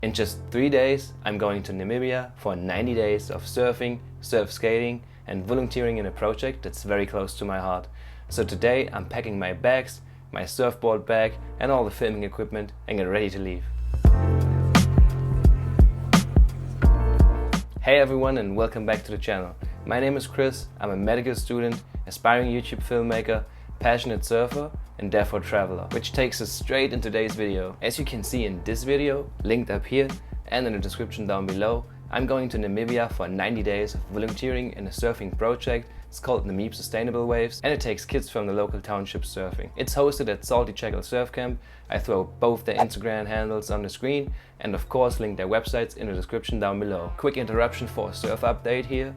In just 3 days, I'm going to Namibia for 90 days of surfing, surf skating and volunteering in a project that's very close to my heart. So today I'm packing my bags, my surfboard bag and all the filming equipment and get ready to leave. Hey everyone and welcome back to the channel. My name is Chris, I'm a medical student, aspiring YouTube filmmaker, passionate surfer and therefore traveler, which takes us straight into today's video. As you can see in this video, linked up here and in the description down below, I'm going to Namibia for 90 days of volunteering in a surfing project. It's called Namib Sustainable Waves and it takes kids from the local township surfing. It's hosted at Salty Jackal Surfcamp. I throw both their Instagram handles on the screen and of course link their websites in the description down below. Quick interruption for a surf update here.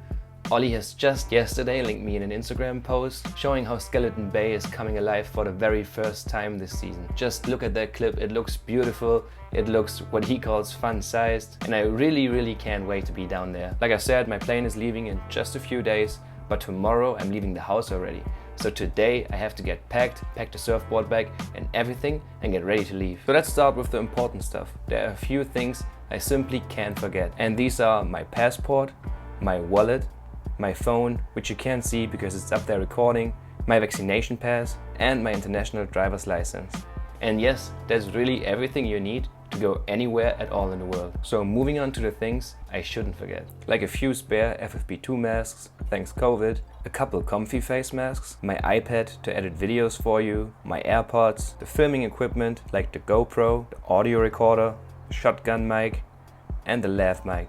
Ollie has just yesterday linked me in an Instagram post showing how Skeleton Bay is coming alive for the very first time this season. Just look at that clip, it looks beautiful, it looks what he calls fun-sized, and I really can't wait to be down there. Like I said, my plane is leaving in just a few days, but tomorrow I'm leaving the house already. So today I have to get pack the surfboard bag and everything and get ready to leave. So let's start with the important stuff. There are a few things I simply can't forget, and these are my passport, my wallet, my phone, which you can't see because it's up there recording, my vaccination pass and my international driver's license. And yes, that's really everything you need to go anywhere at all in the world. So moving on to the things I shouldn't forget. Like a few spare FFP2 masks, thanks COVID, a couple comfy face masks, my iPad to edit videos for you, my AirPods, the filming equipment like the GoPro, the audio recorder, the shotgun mic and the lav mic.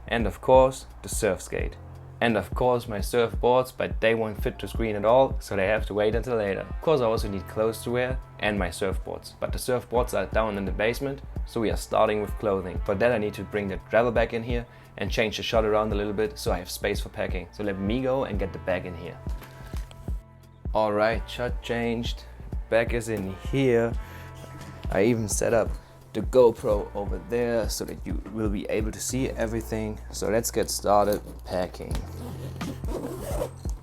And of course, the Surfskate. And of course my surfboards, but they won't fit the screen at all, so they have to wait until later. Of course I also need clothes to wear and my surfboards, but the surfboards are down in the basement, so we are starting with clothing. For that I need to bring the travel bag in here and change the shot around a little bit so I have space for packing. So let me go and get the bag in here. Alright, shot changed, bag is in here. I even set up the GoPro over there so that you will be able to see everything. So let's get started packing.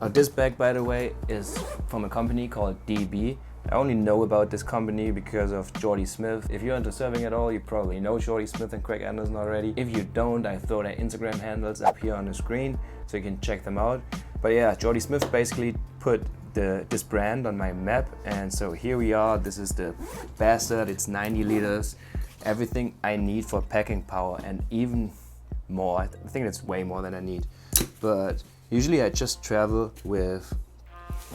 This bag, by the way, is from a company called DB. I only know about this company because of Jordy Smith. If you're into surfing at all, you probably know Jordy Smith and Craig Anderson already. If you don't, I throw their Instagram handles up here on the screen so you can check them out. But yeah, Jordy Smith basically put this brand on my map, and so here we are. This is the bastard. It's 90 liters. Everything I need for packing power and even more. I think it's way more than I need. But usually I just travel with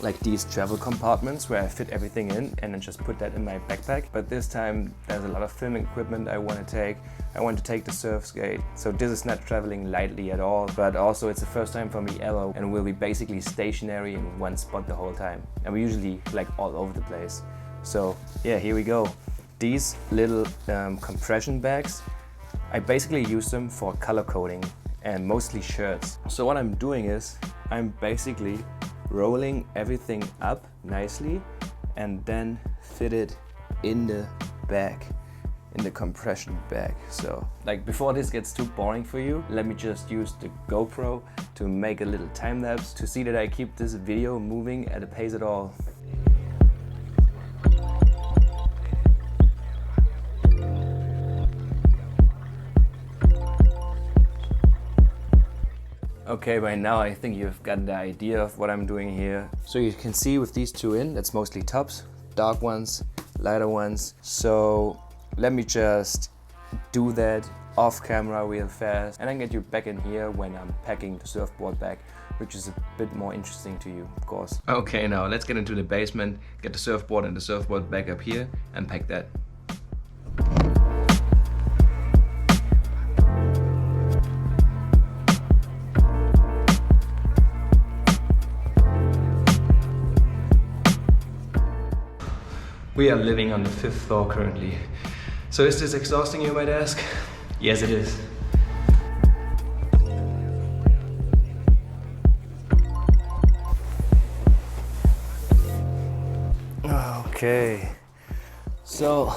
like these travel compartments where I fit everything in and then just put that in my backpack. But this time there's a lot of filming equipment I want to take. I want to take the Surfskate. So this is not traveling lightly at all, but also it's the first time for me ever and we'll be basically stationary in one spot the whole time. And we're usually like all over the place. So yeah, here we go. These little compression bags, I basically use them for color coding and mostly shirts. So what I'm doing is I'm basically rolling everything up nicely and then fit it in the bag, in the compression bag. So like before this gets too boring for you, let me just use the GoPro to make a little time lapse to see that I keep this video moving at a pace at all. Okay, by now I think you've got the idea of what I'm doing here. So you can see with these two in, that's mostly tops, dark ones, lighter ones. So let me just do that off camera real fast and then get you back in here when I'm packing the surfboard bag, which is a bit more interesting to you, of course. Okay, now let's get into the basement, get the surfboard and the surfboard bag up here and pack that. We are living on the 5th floor currently. So is this exhausting, you might ask? Yes, it is. Okay, so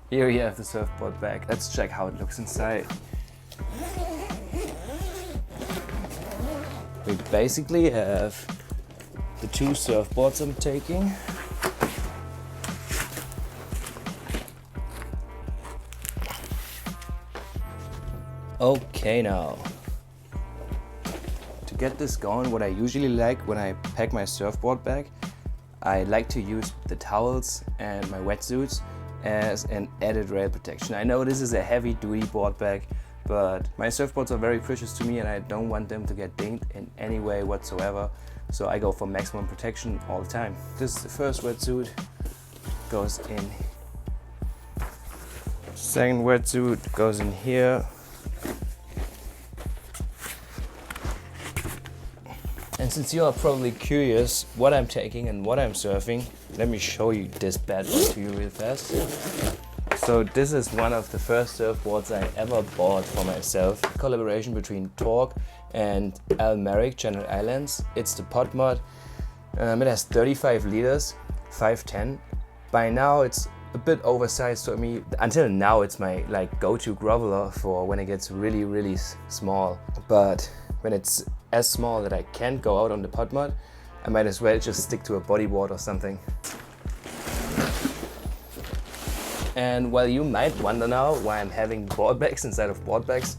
here you have the surfboard bag. Let's check how it looks inside. We basically have the two surfboards I'm taking. Okay, now to get this going, what I usually like when I pack my surfboard bag, I like to use the towels and my wetsuits as an added rail protection. I know this is a heavy duty board bag, but my surfboards are very precious to me and I don't want them to get dinged in any way whatsoever. So I go for maximum protection all the time. This is the first wetsuit, goes in. Second wetsuit goes in here. And since you are probably curious what I'm taking and what I'm surfing, let me show you this bad boy to you real fast. So this is one of the first surfboards I ever bought for myself. Collaboration between Torque and Al Merrick, Channel Islands. It's the pod mod. It has 35 liters, 510. By now it's a bit oversized for me. Until now it's my go-to groveler for when it gets really small. But when it's as small that I can't go out on the pod mod, I might as well just stick to a bodyboard or something. And while you might wonder now why I'm having board bags instead of board bags,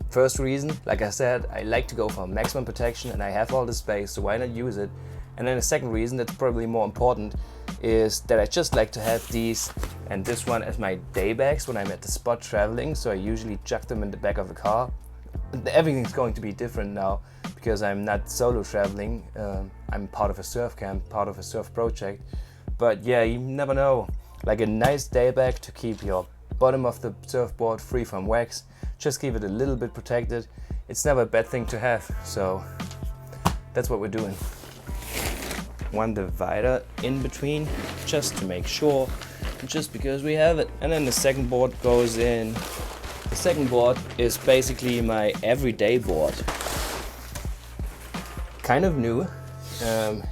first reason, like I said, I like to go for maximum protection and I have all the space, so why not use it? And then the second reason, that's probably more important, is that I just like to have these and this one as my day bags when I'm at the spot traveling, so I usually chuck them in the back of the car. Everything's going to be different now because I'm not solo traveling. I'm part of a surf camp, part of a surf project. But yeah, you never know. Like a nice day bag to keep your bottom of the surfboard free from wax. Just keep it a little bit protected. It's never a bad thing to have. So that's what we're doing. One divider in between just to make sure, just because we have it. And then the second board goes in. The second board is basically my everyday board. Kind of new.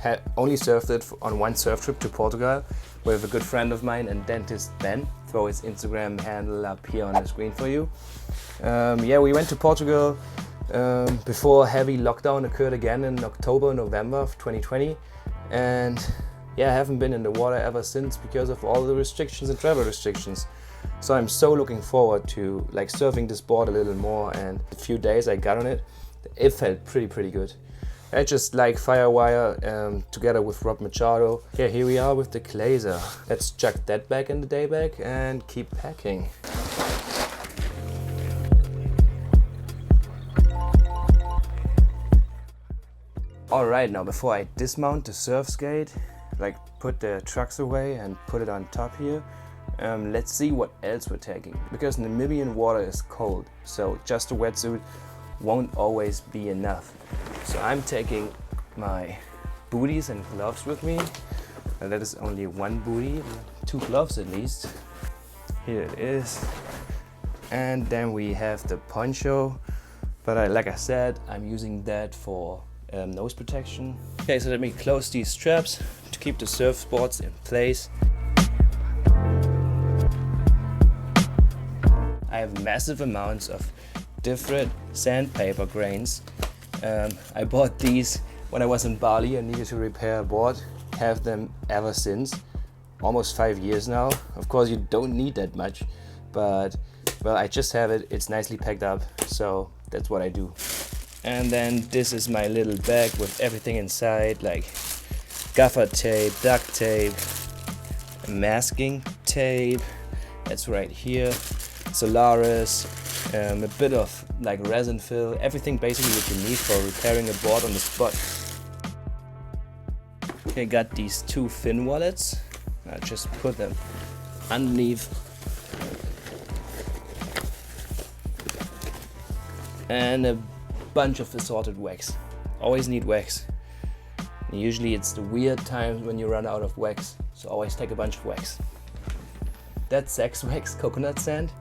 Had only surfed it on one surf trip to Portugal with a good friend of mine and dentist Ben. Throw his Instagram handle up here on the screen for you. Yeah, we went to Portugal before heavy lockdown occurred again in October, November of 2020. And yeah, I haven't been in the water ever since because of all the restrictions and travel restrictions. So I'm so looking forward to surfing this board a little more, and the few days I got on it, it felt pretty good. I just like Firewire together with Rob Machado. Yeah, here we are with the Glazer. Let's chuck that back in the day bag and keep packing. Alright, now before I dismount the Surfskate, put the trucks away and put it on top here, let's see what else we're taking. Because Namibian water is cold, so just a wetsuit won't always be enough. So I'm taking my booties and gloves with me. And that is only one booty, 2 gloves at least. Here it is. And then we have the poncho. But like I said, I'm using that for nose protection. Okay, so let me close these straps to keep the surfboards in place. I have massive amounts of different sandpaper grains. I bought these when I was in Bali and needed to repair a board. Have them ever since. Almost 5 years now. Of course you don't need that much, but well, I just have it. It's nicely packed up, so that's what I do. And then this is my little bag with everything inside, like gaffer tape, duct tape, masking tape, that's right here, Solaris, a bit of resin fill, everything basically what you need for repairing a board on the spot. Okay, got these 2 fin wallets. I just put them underneath. And a bunch of assorted wax. Always need wax. And usually it's the weird times when you run out of wax, so always take a bunch of wax. That's sex wax, coconut sand.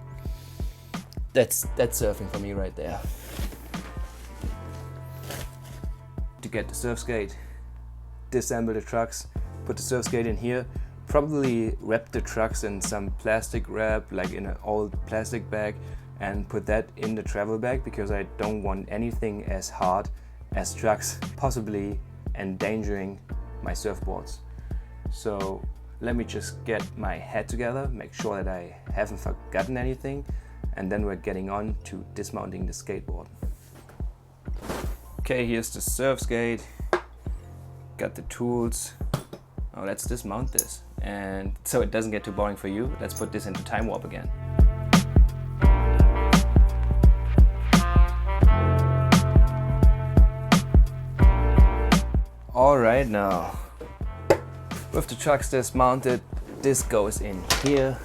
That's surfing for me right there. To get the Surfskate, disassemble the trucks, put the Surfskate in here, probably wrap the trucks in some plastic wrap, in an old plastic bag, and put that in the travel bag because I don't want anything as hard as trucks, possibly endangering my surfboards. So let me just get my head together, make sure that I haven't forgotten anything, and then we're getting on to dismounting the skateboard. Okay, here's the Surfskate. Got the tools. Now let's dismount this. And so it doesn't get too boring for you, let's put this into time warp again. Alright, now with the trucks dismounted, this goes in here.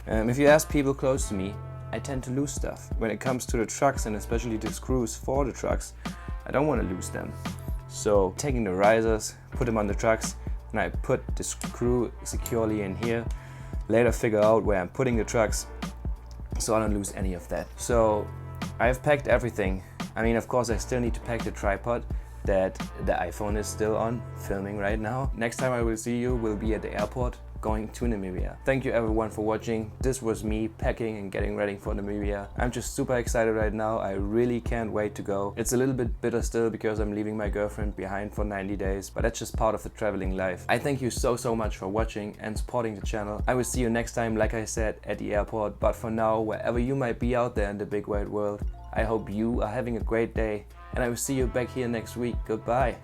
If you ask people close to me, I tend to lose stuff. When it comes to the trucks, and especially the screws for the trucks, I don't want to lose them. So taking the risers, put them on the trucks, and I put the screw securely in here. Later figure out where I'm putting the trucks so I don't lose any of that. So I've packed everything. I mean, of course I still need to pack the tripod that the iPhone is still on, filming right now. Next time I will see you will be at the airport going to Namibia. Thank you everyone for watching. This was me packing and getting ready for Namibia. I'm just super excited right now. I really can't wait to go. It's a little bit bitter still because I'm leaving my girlfriend behind for 90 days, but that's just part of the traveling life. I thank you so much for watching and supporting the channel. I will see you next time, like I said, at the airport. But for now, wherever you might be out there in the big wide world, I hope you are having a great day, and I will see you back here next week. Goodbye.